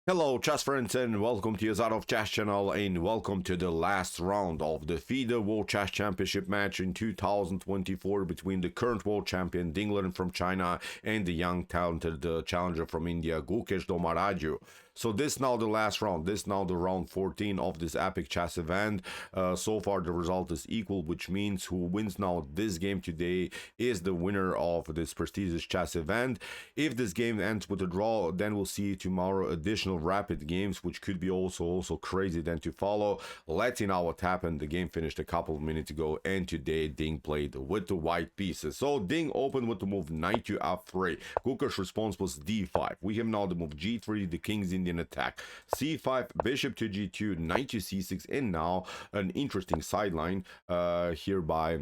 Hello, chess friends, and welcome to Yazarov Chess Channel, and welcome to the last round of the FIDE World Chess Championship match in 2024 between the current world champion Ding Liren from China and the young talented challenger from India, Gukesh Dommaraju. So this now the last round. This now the round 14 of this epic chess event. So far the result is equal, which means who wins now this game today is the winner of this prestigious chess event. If this game ends with a draw, then we'll see tomorrow additional rapid games, which could be also crazy then to follow. Let's see now what happened. The game finished a couple of minutes ago, and today Ding played with the white pieces. So Ding opened with the move knight to f3. Gukesh's response was d5. We have now the move g3, the king's Indian attack. c5, bishop to g2, knight to c6, and now an interesting sideline here by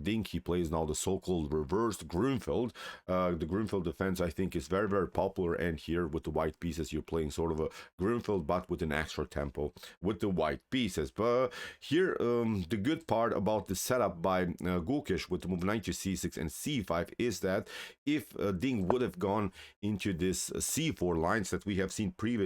Ding. He plays now the so-called reversed Grunfeld. The Grunfeld defense, I think, is very popular, and here with the white pieces, you're playing sort of a Grunfeld, but with an extra tempo with the white pieces. But here, the good part about the setup by Gukesh with the move knight to c6 and c5 is that if Ding would have gone into this c4 lines that we have seen previously,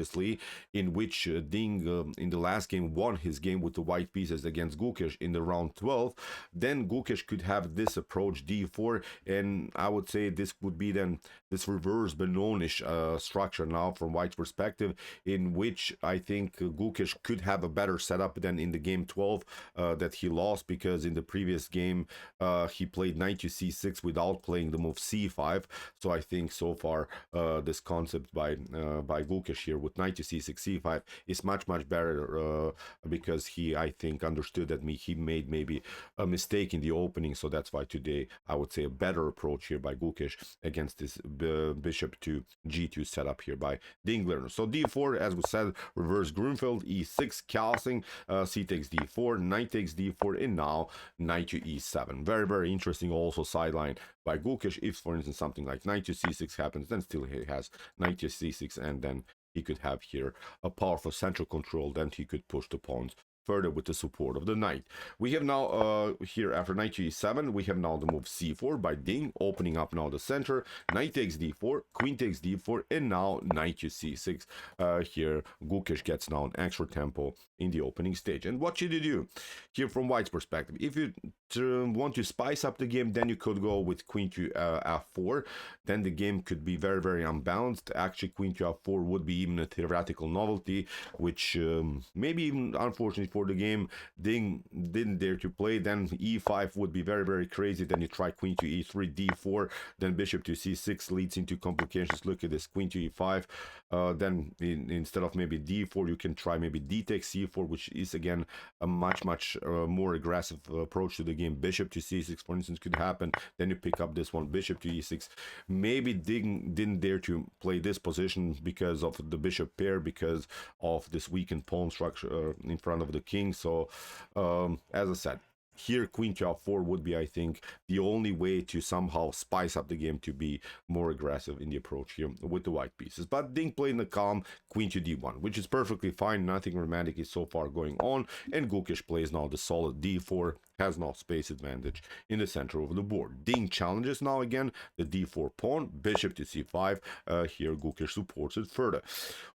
in which Ding in the last game won his game with the white pieces against Gukesh in the round 12, then Gukesh could have this approach d4, and I would say this would be then this reverse Benonish structure now from White's perspective, in which I think Gukesh could have a better setup than in the game 12 that he lost, because in the previous game he played knight to c6 without playing the move c5. So I think so far this concept by Gukesh here with knight to c6 c5 is much better, because he, I think, understood that he made maybe a mistake in the opening. So that's why today I would say a better approach here by Gukesh against this bishop to g2 setup here by Ding Liren. So d4, as we said, reverse Grunfeld, e6 calcing, c takes d4, knight takes d4, and now knight to e7. Very interesting also sideline by Gukesh. If, for instance, something like knight to c6 happens, then still he has knight to c6, and then he could have here a powerful central control. Then he could push the pawns further with the support of the knight. We have now here, after knight to e7, we have now the move c4 by Ding, opening up now the center. Knight takes d4, queen takes d4, and now knight to c6. Here Gukesh gets now an extra tempo in the opening stage. And what should you do here from White's perspective? If you want to spice up the game, then you could go with queen to f4. Then the game could be very unbalanced. Actually, queen to f4 would be even a theoretical novelty, which maybe even, unfortunately for the game, Ding didn't dare to play. Then e5 would be very crazy. Then you try queen to e3, d4, then bishop to c6 leads into complications. Look at this, queen to e5. Then instead of maybe d4, you can try maybe d takes c4, which is again a much more aggressive approach to the game. Bishop to c6, for instance, could happen. Then you pick up this one, bishop to e6. Maybe Ding didn't dare to play this position because of the bishop pair, because of this weakened pawn structure in front of the king. So as I said, here queen to f4 would be, I think, the only way to somehow spice up the game to be more aggressive in the approach here with the white pieces. But Ding played in the calm queen to d1, which is perfectly fine. Nothing romantic is so far going on, and Gukesh plays now the solid d4, has now space advantage in the center of the board. Ding challenges now again the d4 pawn, bishop to c5. Here Gukesh supports it further.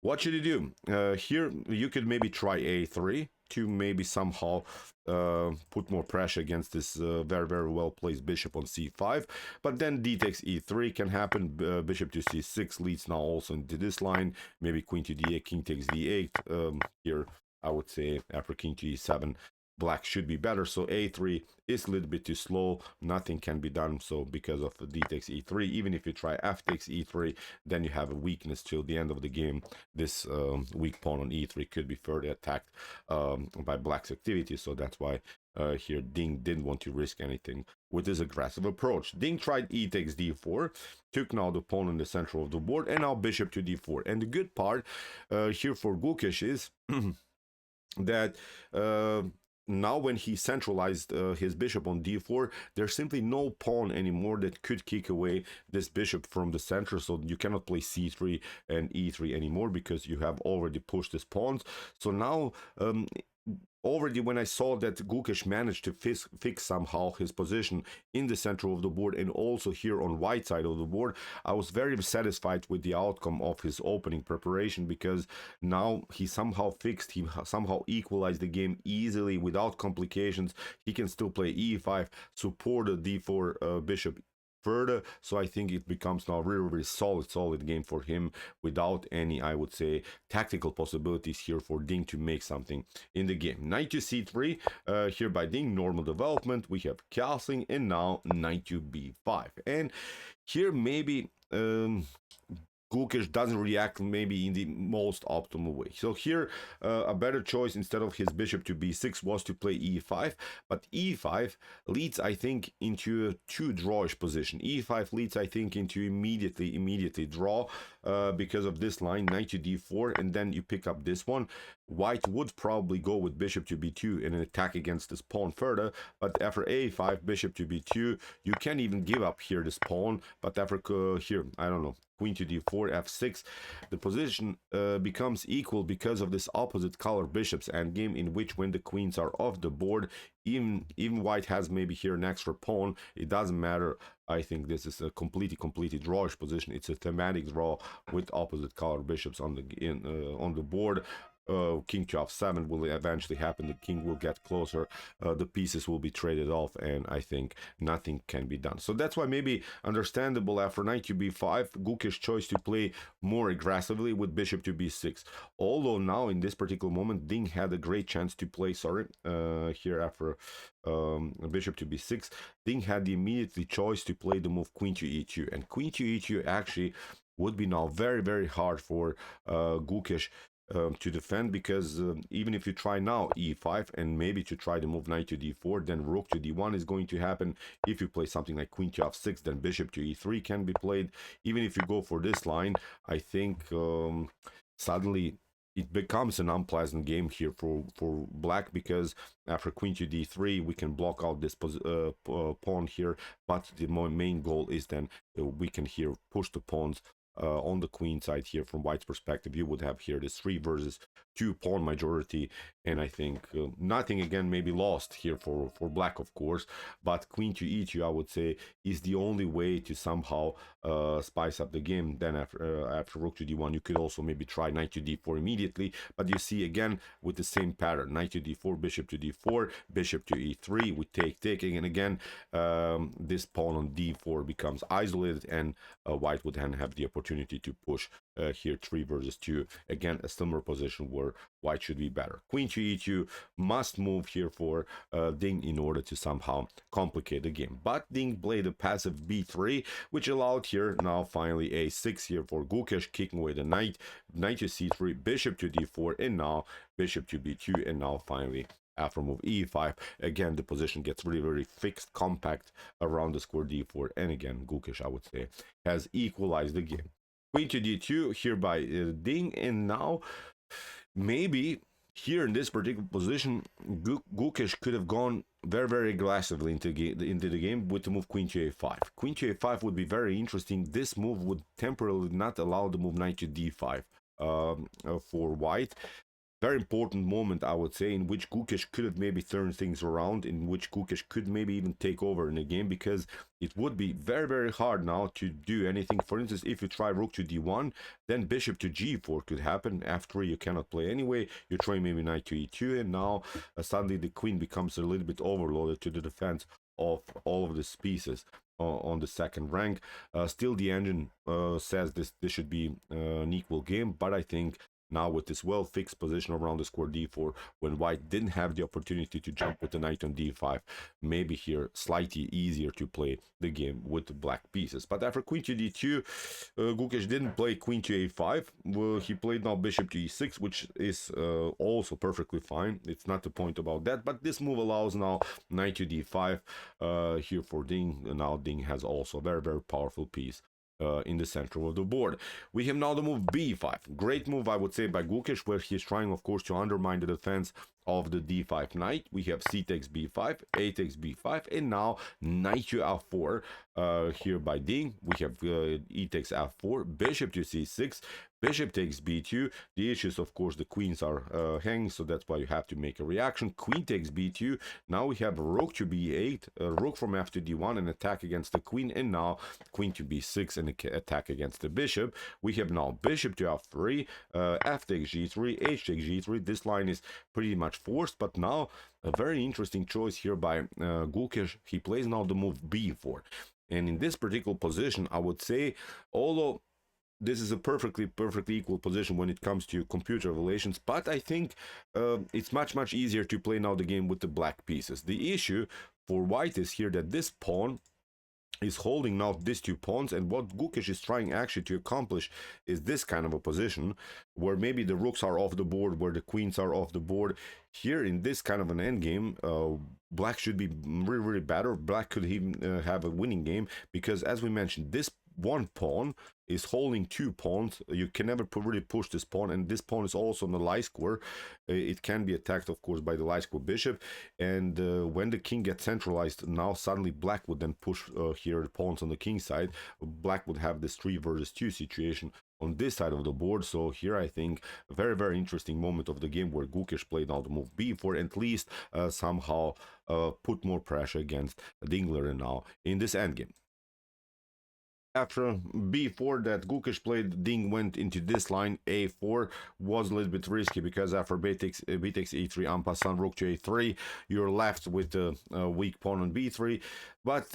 What should you do? Here you could maybe try a3 to maybe somehow put more pressure against this very well placed bishop on c5. But then d takes e3 can happen. Bishop to c6 leads now also into this line. Maybe queen to d8, king takes d8. Here I would say after king to e7, black should be better. So a3 is a little bit too slow. Nothing can be done. So because of d takes e3, even if you try f takes e3, then you have a weakness till the end of the game. This weak pawn on e3 could be further attacked by black's activity. So that's why here Ding didn't want to risk anything with this aggressive approach. Ding tried e takes d4, took now the pawn in the center of the board, and now bishop to d4. And the good part here for Gukesh is that now when he centralized his bishop on d4, there's simply no pawn anymore that could kick away this bishop from the center. So you cannot play c3 and e3 anymore, because you have already pushed his pawns. So now already when I saw that Gukesh managed to fix somehow his position in the center of the board and also here on white side of the board, I was very satisfied with the outcome of his opening preparation, because now he somehow fixed, he somehow equalized the game easily without complications. He can still play e5, support the d4 bishop further. So I think it becomes now really solid game for him without any, I would say, tactical possibilities here for Ding to make something in the game. Knight to c3 here by Ding, normal development. We have castling, and now knight to b5. And here maybe Gukesh doesn't react maybe in the most optimal way. So here, a better choice instead of his bishop to b6 was to play e5, but e5 leads, I think, into a too drawish position. e5 leads, I think, into immediately draw because of this line, knight to d4, and then you pick up this one. White would probably go with bishop to b2 in an attack against this pawn further, but after a5, bishop to b2, you can't even give up here this pawn, but after here, I don't know, queen to d4, f6, the position becomes equal because of this opposite color bishop's endgame, in which when the queens are off the board, even white has maybe here an extra pawn, it doesn't matter. I think this is a completely drawish position. It's a thematic draw with opposite color bishops on the board. King to f7 will eventually happen. The king will get closer, the pieces will be traded off, and I think nothing can be done. So that's why maybe understandable after knight to b5, Gukesh's choice to play more aggressively with bishop to b6. Although now in this particular moment, Ding had a great chance to play, here after bishop to b6, Ding had the immediately choice to play the move queen to e2, and queen to e2 actually would be now very hard for Gukesh to defend, because even if you try now e5 and maybe to try to move knight to d4, then rook to d1 is going to happen. If you play something like queen to f6, then bishop to e3 can be played. Even if you go for this line, I think suddenly it becomes an unpleasant game here for black, because after queen to d3 we can block out this pawn here, but the main goal is then we can here push the pawns on the queen side. Here from white's perspective, you would have here this 3 versus 2 pawn majority, and I think nothing again may be lost here for black, of course, but queen to e2, I would say, is the only way to somehow spice up the game. Then after rook to d1, you could also maybe try knight to d4 immediately, but you see again with the same pattern, knight to d4, bishop to d4, bishop to e3, we taking, and again this pawn on d4 becomes isolated, and white would then have the opportunity to push here 3 versus 2, again a similar position where white should be better. Queen to e2 must move here for Ding in order to somehow complicate the game, but Ding played a passive b3, which allowed here now finally a6 here for Gukesh, kicking away the knight, knight to c3, bishop to d4, and now bishop to b2, and now finally after move e5, again the position gets really fixed, compact around the square d4, and again Gukesh, I would say, has equalized the game. Queen to d2 here by Ding, and now maybe here in this particular position, Gukesh could have gone very aggressively into the game with the move queen to a5. Queen to a5 would be very interesting. This move would temporarily not allow the move knight to d5 for white. Very important moment, I would say, in which Gukesh could have maybe turned things around, in which Gukesh could maybe even take over in the game, because it would be very hard now to do anything. For instance, if you try rook to d1, then bishop to g4 could happen. F3 you cannot play anyway. You try maybe knight to e2, and now suddenly the queen becomes a little bit overloaded to the defense of all of these pieces on the second rank. Still, the engine says this should be an equal game, but I think now with this well-fixed position around the square d4, when white didn't have the opportunity to jump with the knight on d5, maybe here slightly easier to play the game with the black pieces. But after queen to d2, Gukesh didn't play queen to a5. Well, he played now bishop to e6, which is also perfectly fine. It's not the point about that, but this move allows now knight to d5 here for Ding. Now Ding has also a very powerful piece in the center of the board. We have now the move b5. Great move, I would say, by Gukesh, where he's trying, of course, to undermine the defense of the d5 knight. We have c takes b5, a takes b5, and now knight to f4 here by Ding. We have e takes f4, bishop to c6, Bishop takes b2. The issue is, of course, the queens are hanging, so that's why you have to make a reaction. Queen takes b2. Now we have rook to b8, rook from f to d1, an attack against the queen, and now queen to b6, an attack against the bishop. We have now bishop to f3, f takes g3, h takes g3. This line is pretty much forced, but now a very interesting choice here by Gukesh. He plays now the move b4. And in this particular position, I would say, although this is a perfectly equal position when it comes to computer relations, but I think it's much easier to play now the game with the black pieces. The issue for white is here that this pawn is holding now these two pawns, and what Gukesh is trying actually to accomplish is this kind of a position where maybe the rooks are off the board, where the queens are off the board. Here in this kind of an endgame, black should be really better. Black could even have a winning game, because as we mentioned, this one pawn is holding two pawns. You can never really push this pawn, and this pawn is also on the light square. It can be attacked, of course, by the light square bishop, and when the king gets centralized, now suddenly black would then push here the pawns on the king side. Black would have this 3 versus 2 situation on this side of the board. So here I think a very interesting moment of the game where Gukesh played out the move b4, at least somehow put more pressure against Ding Liren now in this endgame. After b4 that Gukesh played, Ding went into this line. a4 was a little bit risky, because after b takes e3, en passant rook to a3, you're left with a weak pawn on b3. But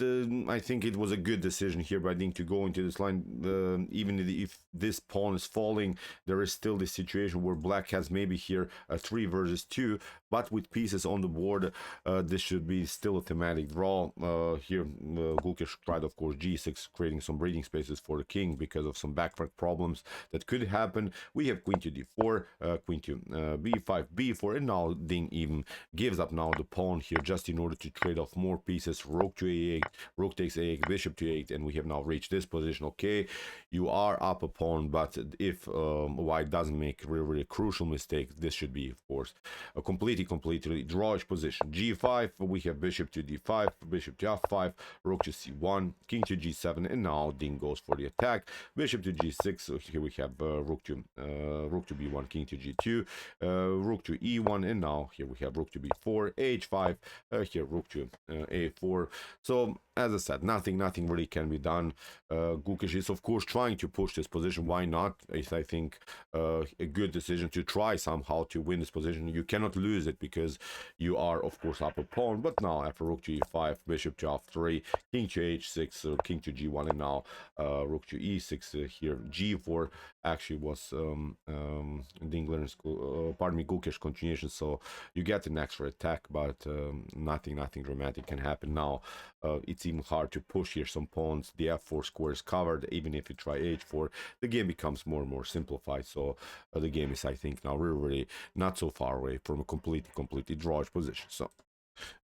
I think it was a good decision here by Ding to go into this line. Even if this pawn is falling, there is still this situation where black has maybe here a 3 versus 2, but with pieces on the board, this should be still a thematic draw. Here Gukesh tried, of course, g6, creating some breathing spaces for the king because of some backtrack problems that could happen. We have queen to d4, queen to b5, b4, and now Ding even gives up now the pawn here just in order to trade off more pieces. Rook to a8, rook takes a8, bishop to 8, and we have now reached this position. Okay, you are up a pawn, but if white doesn't make really crucial mistake, this should be, of course, a completely drawish position. g5, we have bishop to d5, bishop to f5, rook to c1, king to g7, and now Ding goes for the attack. Bishop to g6. So here we have rook to b1, king to g2, rook to e1, and now here we have rook to b4, h5, here rook to a4. So as I said, nothing really can be done. Gukesh is, of course, trying to push this position. Why not? It's, I think, a good decision to try somehow to win this position. You cannot lose it because you are, of course, up a pawn. But now after rook to e5, bishop to f3, king to h6, king to g1, and now rook to e6. Here g4 actually was Ding Liren's, Gukesh continuation. So you get an extra attack, but nothing dramatic can happen now. It's even hard to push here some pawns. The f4 square is covered. Even if you try h4, the game becomes more and more simplified. So the game is, I think, now really not so far away from a completely drawish position. So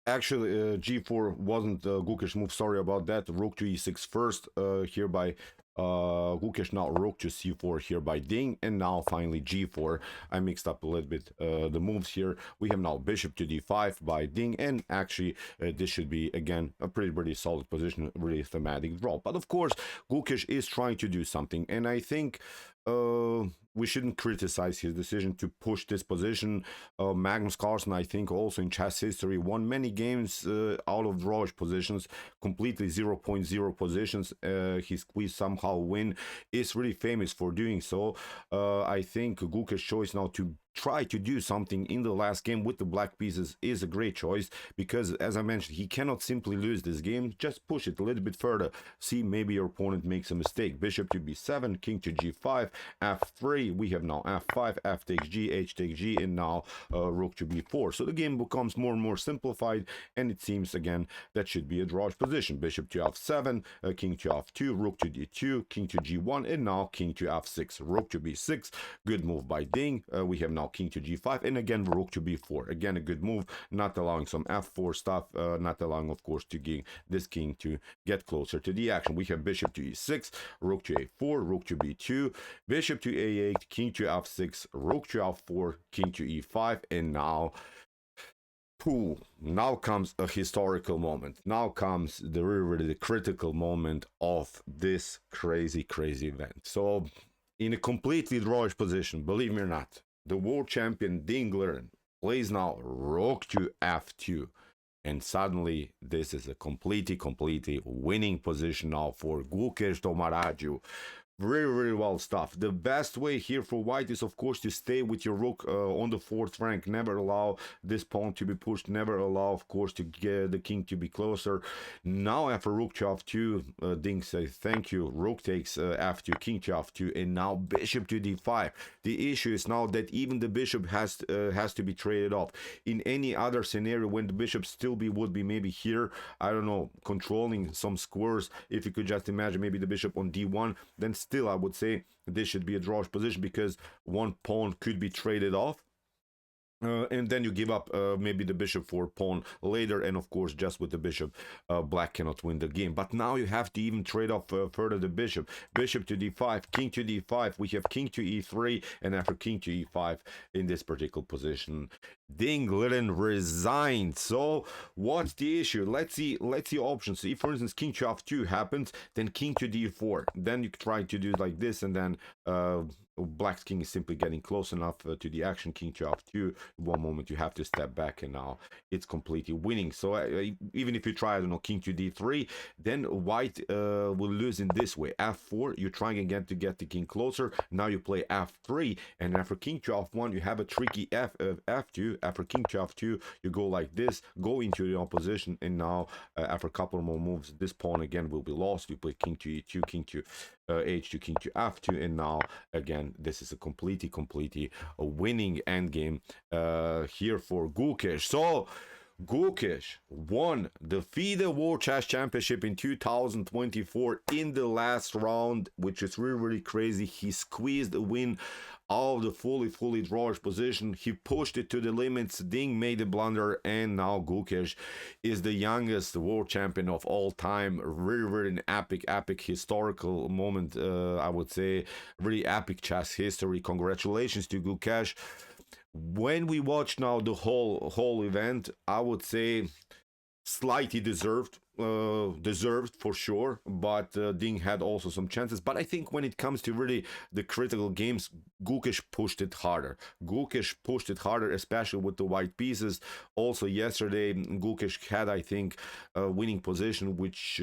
actually, g4 wasn't Gukesh move. Sorry about that. Rook to e6 first here by Gukesh. Now rook to c4 here by Ding, and now finally g4. I mixed up a little bit the moves here. We have now bishop to d5 by Ding, and actually this should be again a pretty solid position, really thematic draw. But of course, Gukesh is trying to do something, and I think we shouldn't criticize his decision to push this position. Magnus Carlsen, I think, also in chess history, won many games out of drawish positions, completely 0.0 positions. He squeezed somehow win, is really famous for doing so. I think Gukesh's choice now to try to do something in the last game with the black pieces is a great choice, because as I mentioned, he cannot simply lose this game. Just push it a little bit further. See, maybe your opponent makes a mistake. Bishop to b7, king to g5, f3. We have now f5, f takes g, h takes g, and now rook to b4. So the game becomes more and more simplified, and it seems again that should be a drawish position. Bishop to f7, king to f2, rook to d2, king to g1, and now king to f6, rook to b6. Good move by Ding. We have now king to g5, and again rook to b4. Again, a good move, not allowing some f4 stuff, not allowing, of course, to gain this king to get closer to the action. We have bishop to e6, rook to a4, rook to b2, bishop to a8, king to f6, rook to f4, king to e5, and now now comes a historical moment. Now comes the really critical moment of this crazy event. So in a completely drawish position, believe me or not. The world champion Ding Liren plays now rook to f2. And suddenly, this is a completely winning position now for Gukesh Dommaraju. Very well stuff. The best way here for white is, of course, to stay with your rook on the fourth rank. Never allow this pawn to be pushed. Never allow, of course, to get the king to be closer. Now, after rook to f2, Ding says thank you. Rook takes f2, king to f2, and now bishop to d5. The issue is now that even the bishop has to be traded off. In any other scenario, when the bishop still would be maybe here, I don't know, controlling some squares. If you could just imagine maybe the bishop on d1, then still I would say this should be a drawish position because one pawn could be traded off. And then you give up maybe the bishop for pawn later, and of course just with the bishop black cannot win the game. But now you have to even trade off further the bishop to d5, king to d5. We have king to e3, and after king to e5 in this particular position, Ding Liren resigned. So what's the issue? Let's see options. If for instance king to f2 happens, then king to d4, then you try to do like this, and then black's king is simply getting close enough to the action. King to f2, one moment you have to step back, and now it's completely winning. So even if you try, I don't know, king to d3, then white will lose in this way. f4, you're trying again to get the king closer. Now you play f3, and after king to f1 you have a tricky f2. After king to f2 you go like this, go into the opposition, and now after a couple more moves this pawn again will be lost. You play king to e2, king to h2, king to f2, and now again this is a completely a winning endgame here for Gukesh. So Gukesh won the FIDE World Chess Championship in 2024 in the last round, which is really crazy. He squeezed a win out of the fully drawish position. He pushed it to the limits. Ding made a blunder, and now Gukesh is the youngest world champion of all time. Really an epic historical moment, I would say. Really epic chess history. Congratulations to Gukesh. When we watch now the whole event, I would say slightly deserved for sure, but Ding had also some chances. But I think when it comes to really the critical games, Gukesh pushed it harder. Especially with the white pieces. Also yesterday, Gukesh had, I think, a winning position, which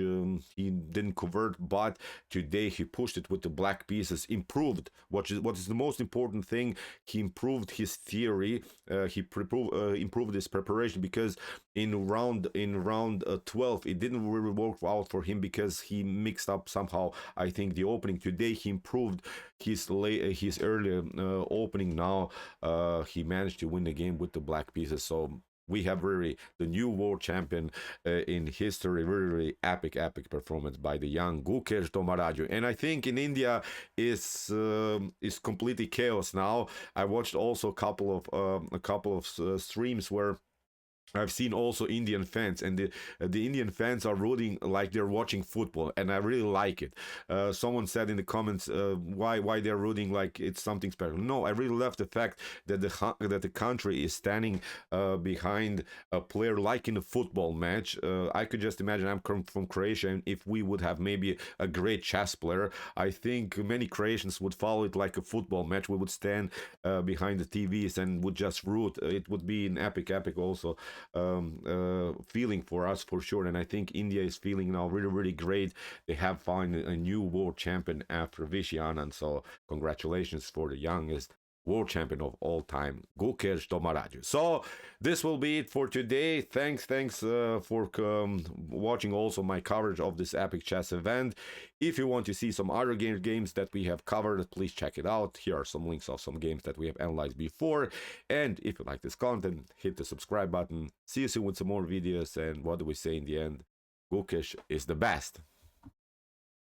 he didn't convert, but today he pushed it with the black pieces, improved. What is the most important thing, he improved his theory, he improved his preparation, because in round 12 it didn't really work out for him because he mixed up somehow, I think, the opening. Today he improved his earlier opening. Now he managed to win the game with the black pieces. So we have really the new world champion in history. Really epic performance by the young Gukesh Dommaraju. And I think in India is completely chaos now. I watched also a couple of streams where I've seen also Indian fans, and the Indian fans are rooting like they're watching football, and I really like it. Someone said in the comments why they're rooting like it's something special. No, I really love the fact that the country is standing behind a player like in a football match. I could just imagine, I'm from Croatia, and if we would have maybe a great chess player, I think many Croatians would follow it like a football match. We would stand behind the TVs and would just root. It would be an epic also feeling for us for sure. And I think India is feeling now really great. They have found a new world champion after Vishy Anand. So congratulations for the youngest world champion of all time, Gukesh Dommaraju. So this will be it for today. Thanks for watching also my coverage of this epic chess event. If you want to see some other games that we have covered, please check it out. Here are some links of some games that we have analyzed before. And if you like this content, hit the subscribe button. See you soon with some more videos. And what do we say in the end? Gukesh is the best.